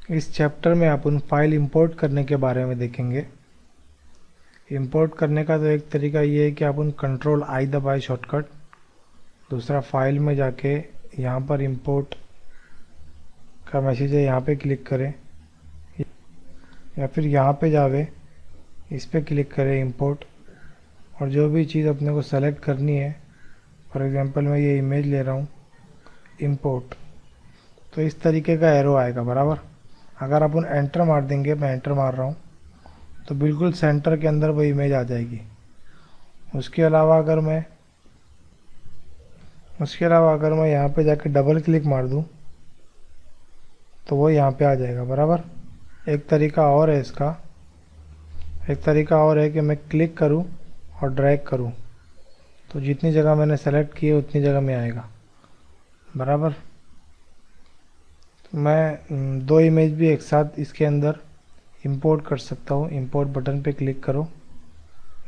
इस चैप्टर में अपन file import करने के बारे में देखेंगे। इंपोर्ट करने का तो एक तरीका ये है कि अपन कंट्रोल आई दबाए शॉर्टकट, दूसरा फाइल में जाके यहाँ पर इंपोर्ट का मैसेज है यहाँ पे क्लिक करें, या फिर यहाँ पे जावे इस पे क्लिक करें इंपोर्ट, और जो भी चीज़ अपने को सेलेक्ट करनी है, फॉर एग्जांपल मैं ये इमेज ले रहा हूँ इंपोर्ट, तो इस तरीके का एरो आएगा बराबर। अगर अपन एंटर मार देंगे, मैं एंटर मार रहा हूँ, तो बिल्कुल सेंटर के अंदर वो इमेज आ जाएगी। उसके अलावा अगर मैं यहाँ पे जाके डबल क्लिक मार दूँ तो वो यहाँ पे आ जाएगा बराबर। एक तरीका और है कि मैं क्लिक करूँ और ड्रैग करूँ, तो जितनी जगह मैंने सेलेक्ट की है उतनी जगह में आएगा बराबर। तो मैं दो इमेज भी एक साथ इसके अंदर इंपोर्ट कर सकता हूँ। इंपोर्ट बटन पे क्लिक करो,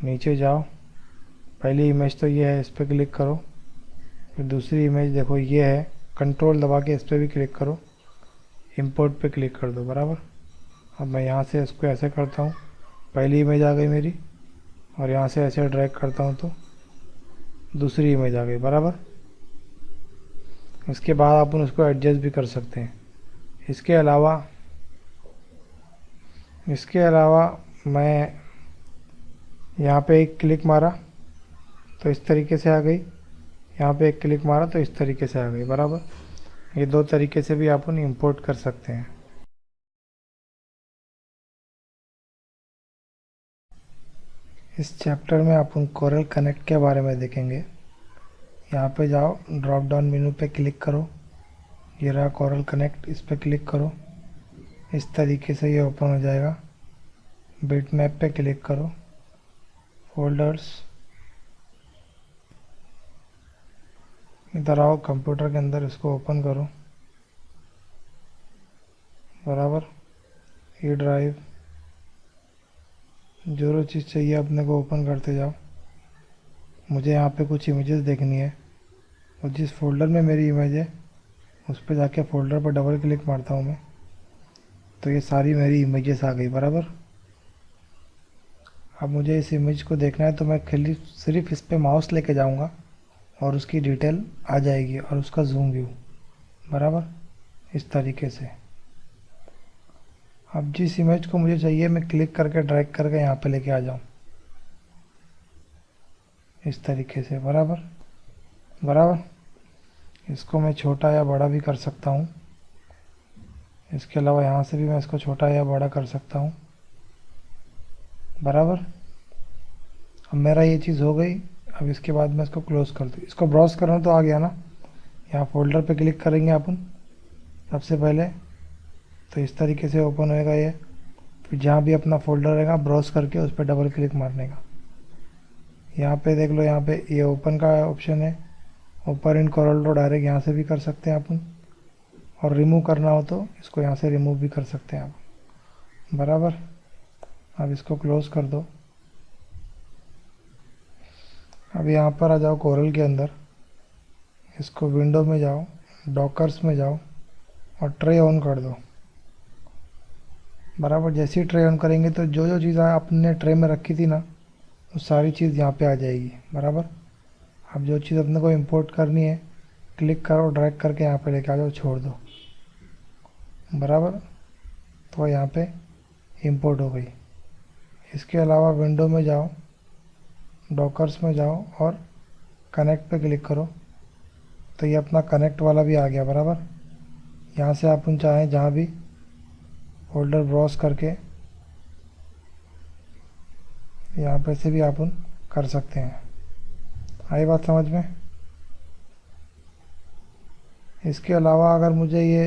नीचे जाओ, पहली इमेज तो ये है, इस पर क्लिक करो। फिर दूसरी इमेज देखो ये है, कंट्रोल दबा के इस पर भी क्लिक करो, इंपोर्ट पे क्लिक कर दो बराबर। अब मैं यहाँ से इसको ऐसे करता हूँ, पहली इमेज आ गई मेरी, और यहाँ से ऐसे ड्रैग करता हूँ तो दूसरी इमेज आ गई बराबर। इसके बाद अपन उसको एडजस्ट भी कर सकते हैं। इसके अलावा मैं यहाँ पे एक क्लिक मारा तो इस तरीके से आ गई, यहाँ पे एक क्लिक मारा तो इस तरीके से आ गई बराबर। ये दो तरीके से भी अपन इंपोर्ट कर सकते हैं। इस चैप्टर में अपन कोरल कनेक्ट के बारे में देखेंगे। यहाँ पे जाओ, ड्रॉप डाउन मेनू पे क्लिक करो, ये रहा कोरल कनेक्ट, इस पर क्लिक करो, इस तरीके से ये ओपन हो जाएगा। बिटमैप पे क्लिक करो, फोल्डर्स, इधर आओ, कंप्यूटर के अंदर इसको ओपन करो बराबर। ये ड्राइव, जो चीज़ चाहिए अपने को ओपन करते जाओ। मुझे यहाँ पे कुछ इमेजेस देखनी है, और जिस फोल्डर में मेरी इमेज है उस पर जाके फोल्डर पर डबल क्लिक मारता हूँ मैं, तो ये सारी मेरी इमेजेस आ गई बराबर। अब मुझे इस इमेज को देखना है तो मैं खाली सिर्फ इस पर माउस लेके जाऊँगा और उसकी डिटेल आ जाएगी, और उसका जूम व्यू बराबर इस तरीके से। अब जिस इमेज को मुझे चाहिए मैं क्लिक करके ड्रैग करके यहाँ पे लेके आ जाऊँ, इस तरीके से बराबर। इसको मैं छोटा या बड़ा भी कर सकता हूँ। इसके अलावा यहाँ से भी मैं इसको छोटा या बड़ा कर सकता हूँ बराबर। अब मेरा ये चीज़ हो गई। अब इसके बाद मैं इसको क्लोज़ कर दूँ, इसको ब्राउज़ कर रहा हूँ तो आ गया ना। यहाँ फोल्डर पे क्लिक करेंगे अपन सबसे पहले, तो इस तरीके से ओपन होएगा ये। फिर जहाँ भी अपना फोल्डर रहेगा ब्राउज़ करके उस पर डबल क्लिक मारने का। यहाँ पे देख लो, यहाँ पे ये ओपन का ऑप्शन है, open in Corel Draw direct यहाँ से भी कर सकते हैं अपन, और रिमूव करना हो तो इसको यहाँ से रिमूव भी कर सकते हैं आप बराबर। अब इसको क्लोज़ कर दो। अब यहाँ पर आ जाओ कोरल के अंदर, इसको विंडो में जाओ, डॉकर्स में जाओ और ट्रे ऑन कर दो बराबर। जैसे ही ट्रे ऑन करेंगे तो जो जो चीज़ आपने ट्रे में रखी थी ना, वो सारी चीज़ यहाँ पे आ जाएगी बराबर। अब जो चीज़ अपने को इंपोर्ट करनी है, क्लिक करो, ड्रैग करके यहाँ पे लेके आ जाओ, छोड़ दो बराबर, तो यहाँ पे इंपोर्ट हो गई। इसके अलावा विंडो में जाओ, डॉकर्स में जाओ और कनेक्ट पे क्लिक करो, तो ये अपना कनेक्ट वाला भी आ गया बराबर। यहाँ से अपन चाहें जहाँ भी फोल्डर ब्राउज़ करके यहाँ पे से भी अपन कर सकते हैं। आई बात समझ में? इसके अलावा अगर मुझे ये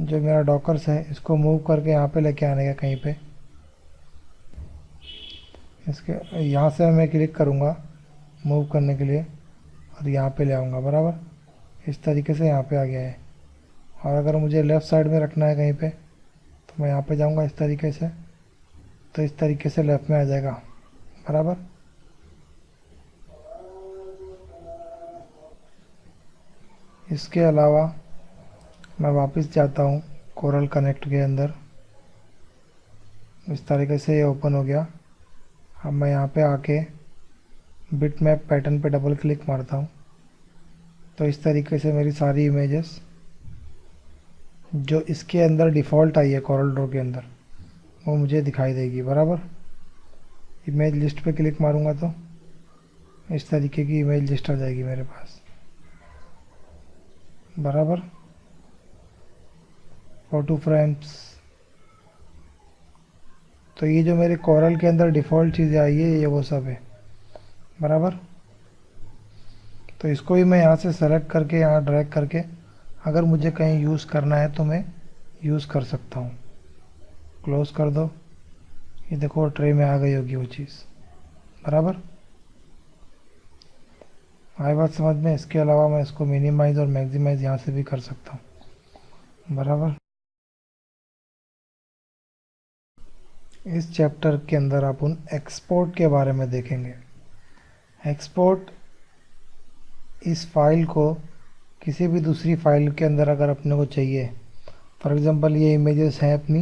जो मेरा डॉकर्स है इसको मूव करके यहाँ पे लेके आने का कहीं पे, इसके यहाँ से मैं क्लिक करूँगा मूव करने के लिए और यहाँ पे ले आऊँगा बराबर। इस तरीके से यहाँ पे आ गया है। और अगर मुझे लेफ़्ट साइड में रखना है कहीं पे, तो मैं यहाँ पे जाऊँगा इस तरीके से, तो इस तरीके से लेफ़्ट में आ जाएगा बराबर। इसके अलावा मैं वापस जाता हूँ कोरल कनेक्ट के अंदर। इस तरीके से ये ओपन हो गया। अब मैं यहाँ पे आके बिटमैप पैटर्न पे डबल क्लिक मारता हूँ, तो इस तरीके से मेरी सारी इमेजेस जो इसके अंदर डिफ़ॉल्ट आई है कोरल ड्रॉ के अंदर, वो मुझे दिखाई देगी। बराबर, इमेज लिस्ट पे क्लिक मारूंगा तो इस तरीके की इमेज लिस्ट आ जाएगी मेरे पास। बराबर, फोटो फ्रेम्स। तो ये जो मेरे कोरल के अंदर डिफ़ॉल्ट चीज़ें आई है ये वो सब है। बराबर, तो इसको भी मैं यहाँ से सेलेक्ट करके यहाँ ड्रैग करके अगर मुझे कहीं यूज़ करना है तो मैं यूज़ कर सकता हूँ। क्लोज कर दो, ये देखो ट्रे में आ गई होगी वो चीज़। बराबर, आई बात समझ में। इसके अलावा मैं इसको मिनिमाइज़ और मैक्सिमाइज़ यहाँ से भी कर सकता हूँ। बराबर, इस चैप्टर के अंदर अपन एक्सपोर्ट के बारे में देखेंगे। एक्सपोर्ट, इस फाइल को किसी भी दूसरी फाइल के अंदर अगर अपने को चाहिए, फॉर एग्जांपल ये इमेजेस हैं अपनी,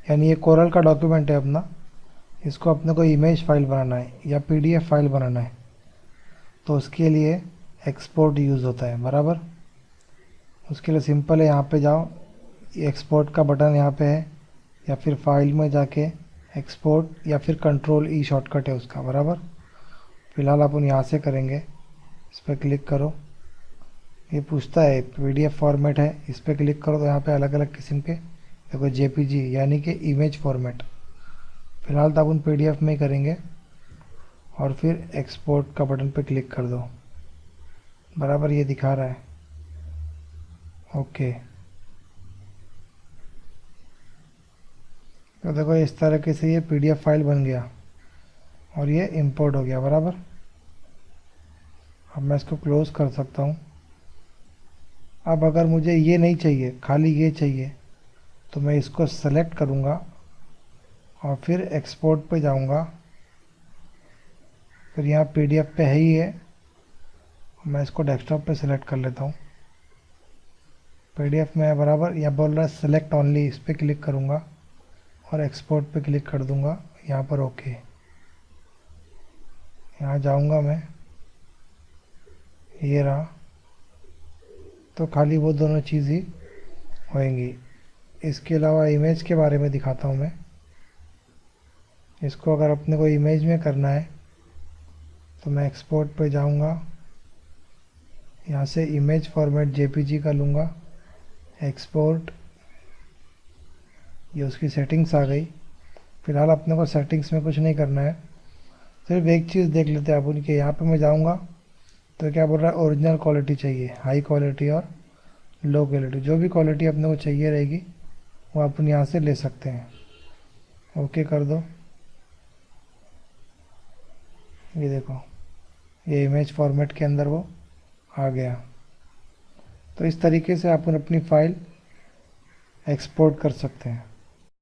यानी ये कोरल का डॉक्यूमेंट है अपना, इसको अपने को इमेज फाइल बनाना है या पीडीएफ फाइल बनाना है, तो उसके लिए एक्सपोर्ट यूज़ होता है। बराबर, उसके लिए सिंपल है, यहाँ पे जाओ, एक्सपोर्ट का बटन यहाँ पे है, या फिर फाइल में जाके एक्सपोर्ट, या फिर कंट्रोल ई शॉर्टकट है उसका। बराबर, फ़िलहाल अपन यहाँ से करेंगे। इस पर क्लिक करो, ये पूछता है पीडीएफ फॉर्मेट है, इस पर क्लिक करो तो यहाँ पे अलग अलग किस्म के देखो, जेपीजी यानी कि इमेज फॉर्मेट। फ़िलहाल तो अपन पीडीएफ में ही करेंगे, और फिर एक्सपोर्ट का बटन पे क्लिक कर दो। बराबर, ये दिखा रहा है। ओके, तो देखो इस तरीके से ये पीडीएफ फाइल बन गया और ये इंपोर्ट हो गया। बराबर, अब मैं इसको क्लोज कर सकता हूँ। अब अगर मुझे ये नहीं चाहिए, खाली ये चाहिए, तो मैं इसको सेलेक्ट करूँगा और फिर एक्सपोर्ट पे जाऊँगा। फिर यहाँ पीडीएफ पे है ही है, मैं इसको डेस्कटॉप पे सेलेक्ट कर लेता हूँ। पीडीएफ में बराबर यहाँ बोल रहा है सेलेक्ट ओनली, इस पर क्लिक करूँगा और एक्सपोर्ट पे क्लिक कर दूँगा यहाँ पर। ओके, यहाँ जाऊँगा मैं, ये रहा, तो खाली वो दोनों चीज़ ही होएंगी। इसके अलावा इमेज के बारे में दिखाता हूँ मैं। इसको अगर अपने को इमेज में करना है तो मैं एक्सपोर्ट पे जाऊँगा, यहाँ से इमेज फॉर्मेट जेपीजी का लूँगा, एक्सपोर्ट, ये उसकी सेटिंग्स आ गई। फ़िलहाल अपने को सेटिंग्स में कुछ नहीं करना है, सिर्फ एक चीज़ देख लेते हैं अपन कि यहाँ पे मैं जाऊँगा तो क्या बोल रहा है, ओरिजिनल क्वालिटी चाहिए, हाई क्वालिटी और लो क्वालिटी, जो भी क्वालिटी अपने को चाहिए रहेगी वो अपन यहाँ से ले सकते हैं। ओके कर दो, ये देखो ये इमेज फॉर्मेट के अंदर वो आ गया। तो इस तरीके से अपन अपनी फ़ाइल एक्सपोर्ट कर सकते हैं।